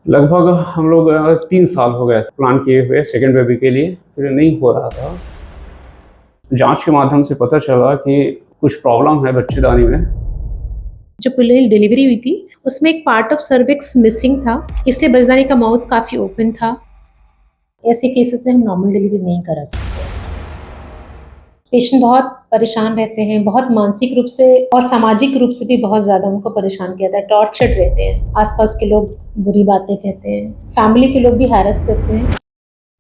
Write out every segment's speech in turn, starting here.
लगभग हम लोग 3 साल हो गए प्लान किए हुए सेकंड बेबी के लिए, फिर नहीं हो रहा था। जाँच के माध्यम से पता चला कि कुछ प्रॉब्लम है बच्चेदानी में। जो पिलर डिलीवरी हुई थी, उसमें एक पार्ट ऑफ सर्विक्स मिसिंग था, इसलिए बचदानी का माउथ काफ़ी ओपन था। ऐसे केसेस में हम नॉर्मल डिलीवरी नहीं करा सकते। पेशेंट बहुत परेशान रहते हैं, बहुत मानसिक रूप से और सामाजिक रूप से भी बहुत ज़्यादा उनको परेशान किया था, टॉर्चर्ड रहते हैं। आस-पास के लोग बुरी बातें कहते हैं, फैमिली के लोग भी हैरेस करते हैं।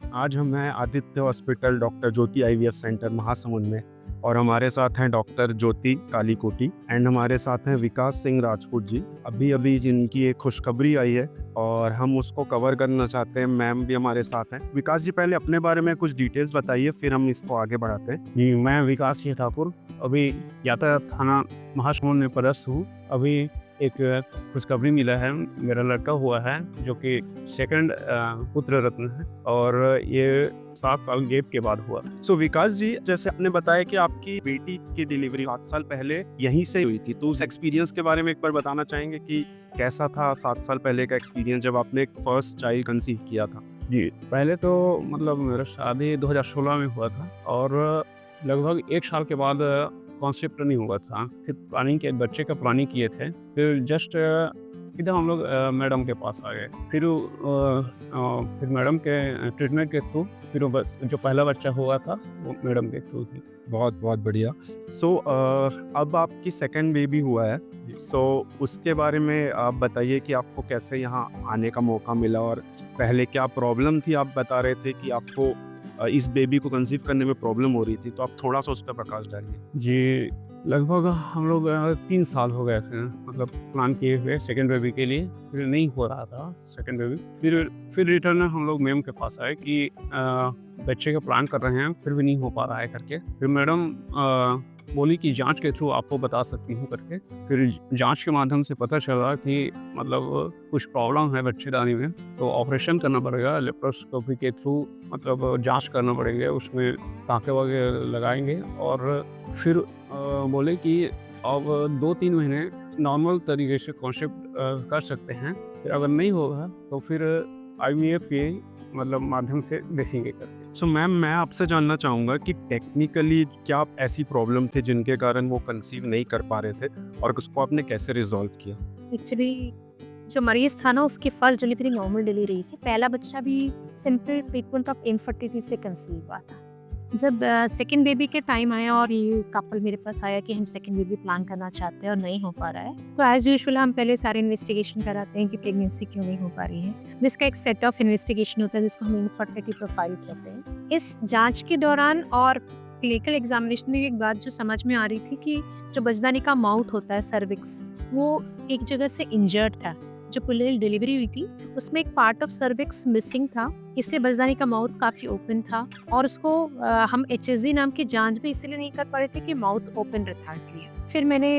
आज हम हैं आदित्य हॉस्पिटल डॉक्टर ज्योति आईवीएफ सेंटर महासमुंद में और हमारे साथ हैं डॉक्टर ज्योति कालीकोटी एंड हमारे साथ हैं विकास सिंह राजपूत जी। अभी अभी जिनकी एक खुशखबरी आई है और हम उसको कवर करना चाहते हैं। मैम भी हमारे साथ हैं। विकास जी, पहले अपने बारे में कुछ डिटेल्स बताइए, फिर हम इसको आगे बढ़ाते हैं। जी, मैं विकास सिंह ठाकुर अभी यातायात थाना महासमुंद में पदस्थ हूँ। अभी एक खुशखबरी मिला है, मेरा लड़का हुआ है जो कि सेकंड पुत्र रत्न है और ये 7 साल गैप के बाद हुआ। सो विकास जी, जैसे आपने बताया कि आपकी बेटी की डिलीवरी 7 साल पहले यहीं से हुई थी, तो उस एक्सपीरियंस के बारे में एक बार बताना चाहेंगे कि कैसा था 7 साल पहले का एक्सपीरियंस जब आपने एक फर्स्ट चाइल्ड कंसीव किया था? जी, पहले तो मतलब मेरा शादी 2016 में हुआ था और लगभग 1 साल के बाद कॉन्सेप्ट नहीं हुआ था। फिर प्लानिंग के बच्चे का प्लानिंग किए थे। फिर जस्ट इधर हम लोग मैडम के पास आ गए। फिर मैडम के ट्रीटमेंट के थ्रू फिर वो बस जो पहला बच्चा हुआ था वो मैडम के थ्रू ही। बहुत बहुत बढ़िया। सो अब आपकी सेकंड बेबी हुआ है, सो उसके बारे में आप बताइए कि आपको कैसे यहाँ आने का मौका मिला और पहले क्या प्रॉब्लम थी? आप बता रहे थे कि आपको इस बेबी को कंसीव करने में प्रॉब्लम हो रही थी, तो आप थोड़ा सा उस पर प्रकाश डालिए। जी, लगभग हम लोग 3 साल हो गए थे मतलब प्लान किए हुए सेकंड बेबी के लिए, फिर नहीं हो रहा था सेकंड बेबी। फिर रिटर्न हम लोग मैम के पास आए कि बच्चे का प्लान कर रहे हैं, फिर भी नहीं हो पा रहा है करके। फिर मैडम बोली कि जांच के थ्रू आपको बता सकती हूँ करके। फिर जांच के माध्यम से पता चला कि मतलब कुछ प्रॉब्लम है बच्चेदानी में, तो ऑपरेशन करना पड़ेगा लेप्रोस्कोपी के थ्रू, मतलब जांच करना पड़ेगा, उसमें टाँके वगैरह लगाएंगे और फिर बोले कि अब 2-3 महीने नॉर्मल तरीके से कॉन्सेप्ट कर सकते हैं। फिर अगर नहीं होगा तो फिर आईवीएफ के मतलब माध्यम से देखेंगे करके। सो मैम, मैं आपसे जानना चाहूँगा कि टेक्निकली क्या ऐसी प्रॉब्लम थी जिनके कारण वो कंसीव नहीं कर पा रहे थे और उसको आपने कैसे रिजॉल्व किया? एक्चुअली जो मरीज़ था ना, उसकी फर्स्ट डिलीवरी नॉर्मल डिलीवरी थी। पहला बच्चा भी सिंपल ट्रीटमेंट ऑफ इनफर्टिलिटी से कंसीव हुआ था। जब सेकंड बेबी के टाइम आया और ये कपल मेरे पास आया कि हम सेकंड बेबी प्लान करना चाहते हैं और नहीं हो पा रहा है, तो एज़ यूजुअल हम पहले सारे इन्वेस्टिगेशन कराते हैं कि प्रेगनेंसी क्यों नहीं हो पा रही है, जिसका एक सेट ऑफ इन्वेस्टिगेशन होता है जिसको हम इनफर्टिलिटी प्रोफाइल कहते हैं। इस जाँच के दौरान और क्लिनिकल एग्जामिनेशन में एक बात जो समझ में आ रही थी कि जो बचदानी का माउथ होता है सर्विक्स, वो एक जगह से इंजर्ड था। जो पिलर डिलीवरी हुई थी, उसमें एक पार्ट ऑफ सर्विक्स मिसिंग था, इसलिए बचदानी का माउथ काफ़ी ओपन था और उसको हम एचएसजी नाम की जांच भी इसलिए नहीं कर पा रहे थे कि माउथ ओपन था इसलिए। फिर मैंने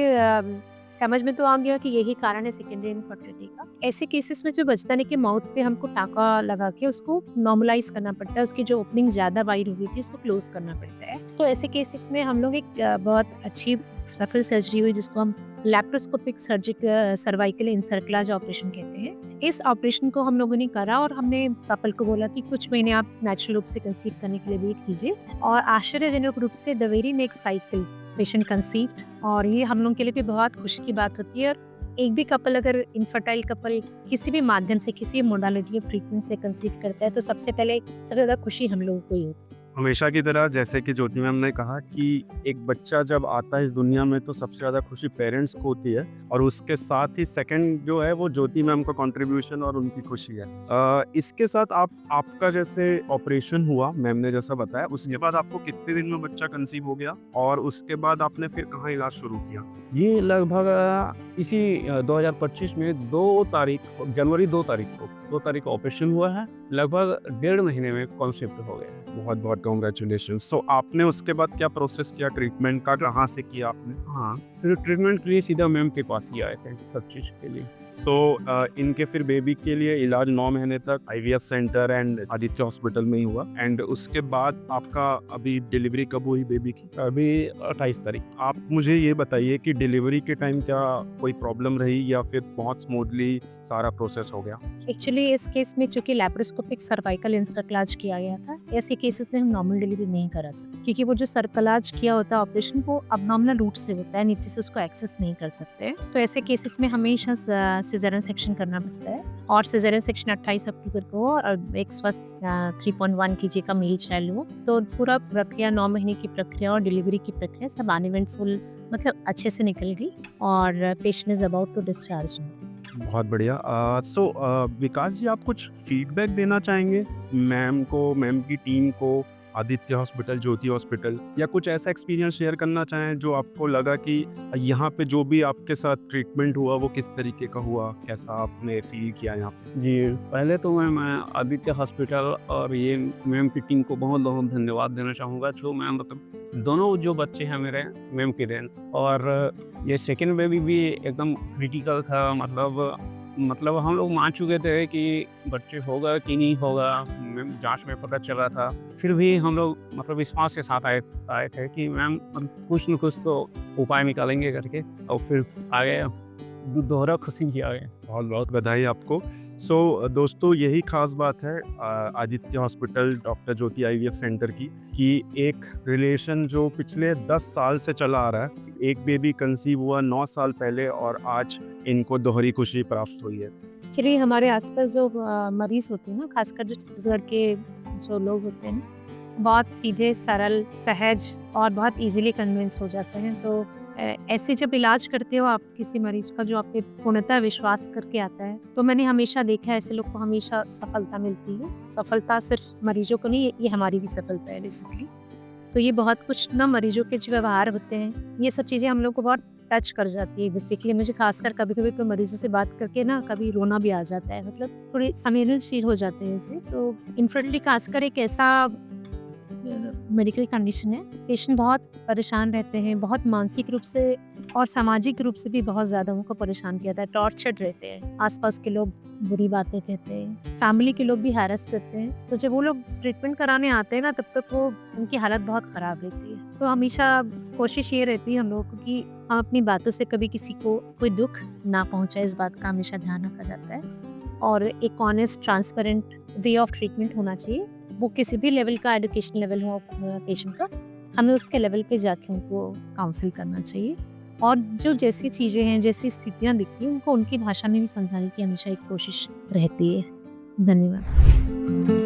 समझ में तो आ गया कि यही कारण है सेकेंडरी इनफर्टिलिटी का। ऐसे केसेस में जो बचदानी के माउथ पे हमको टाँका लगा के उसको नॉर्मलाइज करना पड़ता है, उसकी जो ओपनिंग ज़्यादा वाइड हो गई थी उसको क्लोज करना पड़ता है। तो ऐसे केसेस में हम लोग एक बहुत अच्छी सफल सर्जरी हुई जिसको हम लैप्रोस्कोपिक सर्वाइकल इंसर्कुलर ऑपरेशन कहते हैं। इस ऑपरेशन को हम लोगों ने करा और हमने कपल को बोला कि कुछ महीने आप नेचुरल रूप से कंसीव करने के लिए वेट कीजिए और आश्चर्यजनक रूप से the very next cycle patient conceived, और ये हम लोगों के लिए भी बहुत खुशी की बात होती है। और एक भी कपल अगर इनफर्टाइल कपल किसी भी माध्यम से किसी मॉडलिटी ऑफ ट्रीटमेंट से कंसीव करता है तो सबसे पहले सबसे ज़्यादा खुशी हम लोगों को ही होती है। हमेशा की तरह जैसे कि ज्योति मैम ने कहा कि एक बच्चा जब आता है इस दुनिया में तो सबसे ज़्यादा खुशी पेरेंट्स को होती है और उसके साथ ही सेकंड जो है वो ज्योति मैम का कंट्रीब्यूशन और उनकी खुशी है। इसके साथ आपका जैसे ऑपरेशन हुआ, मैम ने जैसा बताया, उसके बाद आपको कितने दिन में बच्चा कंसीव हो गया और उसके बाद आपने फिर कहाँ इलाज शुरू किया? जी, लगभग इसी 2025 में 2 तारीख जनवरी 2 तारीख को ऑपरेशन हुआ है। लगभग 1.5 महीने में कॉन्सेप्ट हो गया। बहुत बहुत कॉन्ग्रेचुलेशन। सो आपने उसके बाद क्या प्रोसेस किया ट्रीटमेंट का, कहाँ से किया आपने? हाँ, फिर ट्रीटमेंट के लिए सीधा मैम के पास ही आए थे सब चीज़ के लिए। सो इनके फिर बेबी के लिए इलाज 9 महीने तक IVF centre and Aditya hospital में ही हुआ। एंड उसके बाद आपका अभी डिलीवरी कब हुई बेबी की? अभी 28 तारीख। आप मुझे ये बताइए कि डिलीवरी के टाइम क्या कोई प्रॉब्लम रही या फिर बहुत स्मूथली सारा प्रोसेस हो गया? एक्चुअली इस केस में चूंकि लैप्रोस्कोपिक सर्वाइकल इंसर्कलाज किया गया था, ऐसे केसेस में हम नॉर्मल डिलीवरी नहीं करा सकते, क्योंकि वो जो सर्कलाज किया होता है ऑपरेशन वो अबनॉर्मल रूट से होता है, नीचे से उसको एक्सेस नहीं कर सकते। तो ऐसे केसेस में हमेशा सिजेरियन सेक्शन करना पड़ता है, और सिजेरियन सेक्शन 28 अक्टूबर को और एक स्वस्थ 3.1 kg का मेल चाइल्ड हो। तो पूरा प्रक्रिया 9 महीने की प्रक्रिया और डिलीवरी की प्रक्रिया सब अनइवेंटफुल, मतलब अच्छे से निकल गई और patient is about to discharge. बहुत बढ़िया। सो विकास जी, आप कुछ फीडबैक देना चाहेंगे मैम को, मैम की टीम को, आदित्य हॉस्पिटल, ज्योति हॉस्पिटल, या कुछ ऐसा एक्सपीरियंस शेयर करना चाहें जो आपको लगा कि यहाँ पे जो भी आपके साथ ट्रीटमेंट हुआ वो किस तरीके का हुआ, कैसा आपने फील किया यहाँ पे? जी, पहले तो मैं आदित्य हॉस्पिटल और ये मैम की टीम को बहुत बहुत धन्यवाद देना चाहूँगा। जो मैं मतलब दोनों जो बच्चे हैं मेरे, मैम की देन, और ये सेकेंड बेबी भी एकदम क्रिटिकल था। मतलब हम लोग मान चुके थे कि बच्चे होगा कि नहीं होगा, मैम जांच में पता चला था। फिर भी हम लोग मतलब विश्वास के साथ आए थे कि मैम कुछ न कुछ तो उपाय निकालेंगे करके, और फिर आगे दोहरा खुशी किया गया। बहुत बहुत बधाई आपको। सो दोस्तों, यही खास बात है आदित्य हॉस्पिटल डॉक्टर ज्योति आईवीएफ सेंटर की, कि एक रिलेशन जो पिछले 10 साल से चला आ रहा है, एक बेबी कंसीव हुआ 9 साल पहले और आज इनको दोहरी खुशी प्राप्त हुई है। एक्चुअली हमारे आसपास जो मरीज होते हैं ना, खासकर जो छत्तीसगढ़ के जो लोग होते हैं ना, बहुत सीधे, सरल, सहज और बहुत इजीली कन्विंस हो जाते हैं। तो ऐसे जब इलाज करते हो आप किसी मरीज का जो आप पे पूर्णतः विश्वास करके आता है, तो मैंने हमेशा देखा है ऐसे लोग को हमेशा सफलता मिलती है। सफलता सिर्फ मरीजों को नहीं, ये हमारी भी सफलता है बेसिकली। तो ये बहुत कुछ ना, मरीजों के जो व्यवहार होते हैं, ये सब चीज़ें हम लोग को बहुत टच कर जाती है बेसिकली। मुझे खासकर कभी-कभी तो मरीजों से बात करके ना कभी रोना भी आ जाता है, मतलब थोड़ी संवेदनशील हो जाते हैं ऐसे। तो इनफर्टिलिटी खासकर एक ऐसा मेडिकल कंडीशन है, पेशेंट बहुत परेशान रहते हैं, बहुत मानसिक रूप से और सामाजिक रूप से भी बहुत ज़्यादा उनको परेशान किया जाता है, टॉर्चर्ड रहते हैं। आसपास के लोग बुरी बातें कहते हैं, फैमिली के लोग भी हैरेस करते हैं। तो जब वो लोग ट्रीटमेंट कराने आते हैं ना, तब तक वो उनकी हालत बहुत ख़राब रहती है। तो हमेशा कोशिश ये रहती है हम लोगों को कि हम अपनी बातों से कभी किसी को कोई दुख ना पहुँचाए, इस बात का हमेशा ध्यान रखा जाता है। और एक honest, transparent way of treatment होना चाहिए। वो किसी भी लेवल का एजुकेशन लेवल हो पेशेंट का, हमें उसके लेवल पे जाके उनको काउंसिल करना चाहिए। और जो जैसी चीज़ें हैं, जैसी स्थितियाँ दिखती हैं, उनको उनकी भाषा में भी समझाने की हमेशा एक कोशिश रहती है। धन्यवाद।